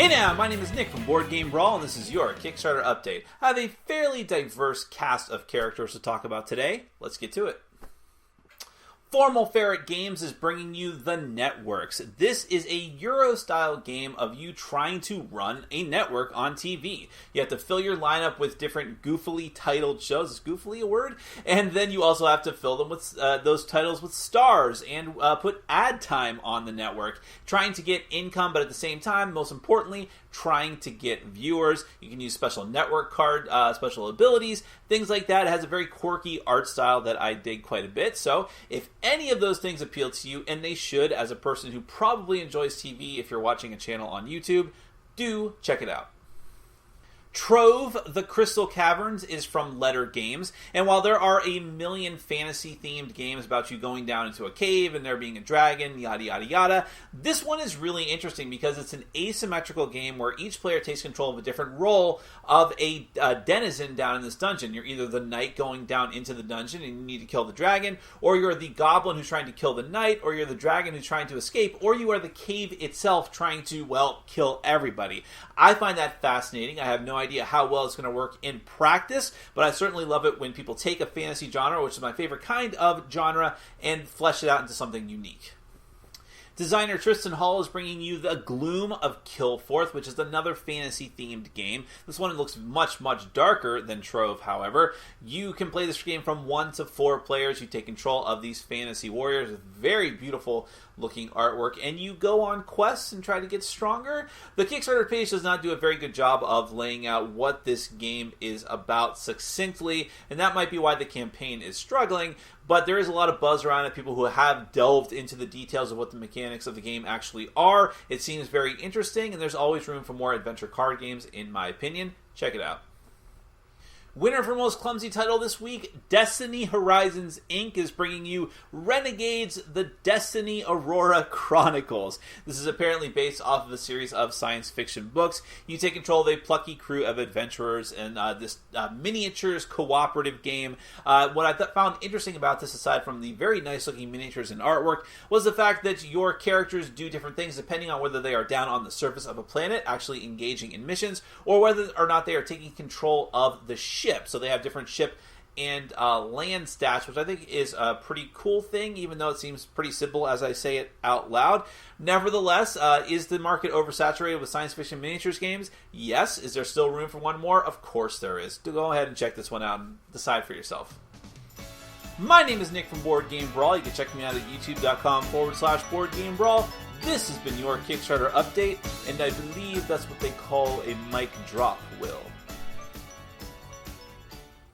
Hey now, my name is Nick from Board Game Brawl, and this is your Kickstarter update. I have a fairly diverse cast of characters to talk about today. Let's get to it. Formal Ferret Games is bringing you The Networks. This is a Euro-style game of you trying to run a network on TV. You have to fill your lineup with different goofily titled shows. Is goofily a word? And then you also have to fill them with those titles with stars and put ad time on the network. Trying to get income, but at the same time, most importantly, trying to get viewers. You can use special network card, special abilities, things like that. It has a very quirky art style that I dig quite a bit. So if any of those things appeal to you, and they should as a person who probably enjoys TV if you're watching a channel on YouTube, do check it out. Trove, the Crystal Caverns is from Letter Games, and while there are a million fantasy-themed games about you going down into a cave and there being a dragon, yada yada yada, this one is really interesting because it's an asymmetrical game where each player takes control of a different role of a denizen down in this dungeon. You're either the knight going down into the dungeon and you need to kill the dragon, or you're the goblin who's trying to kill the knight, or you're the dragon who's trying to escape, or you are the cave itself trying to, well, kill everybody. I find that fascinating. I have no idea how well it's going to work in practice, but I certainly love it when people take a fantasy genre, which is my favorite kind of genre, and flesh it out into something unique. Designer Tristan Hall is bringing you the Gloom of Killforth, which is another fantasy-themed game. This one looks much, much darker than Trove, however. You can play this game from 1 to 4 players. You take control of these fantasy warriors with very beautiful looking artwork, and you go on quests and try to get stronger. The Kickstarter page does not do a very good job of laying out what this game is about succinctly, and that might be why the campaign is struggling, but there is a lot of buzz around it. People who have delved into the details of what the mechanics of the game actually are. It seems very interesting, and there's always room for more adventure card games, in my opinion. Check it out. Winner for most clumsy title this week, Destiny Horizons Inc. is bringing you Renegades, the Destiny Aurora Chronicles. This is apparently based off of a series of science fiction books. You take control of a plucky crew of adventurers in this miniatures cooperative game. What I found interesting about this, aside from the very nice looking miniatures and artwork, was the fact that your characters do different things depending on whether they are down on the surface of a planet, actually engaging in missions, or whether or not they are taking control of the ship. So they have different ship and land stats, which I think is a pretty cool thing, even though it seems pretty simple as I say it out loud. Nevertheless, is the market oversaturated with science fiction miniatures games? Yes. Is there still room for one more? Of course there is. Go ahead and check this one out and decide for yourself. My name is Nick from Board Game Brawl. You can check me out at youtube.com/Board Game Brawl. This has been your Kickstarter update, and I believe that's what they call a mic drop, Will.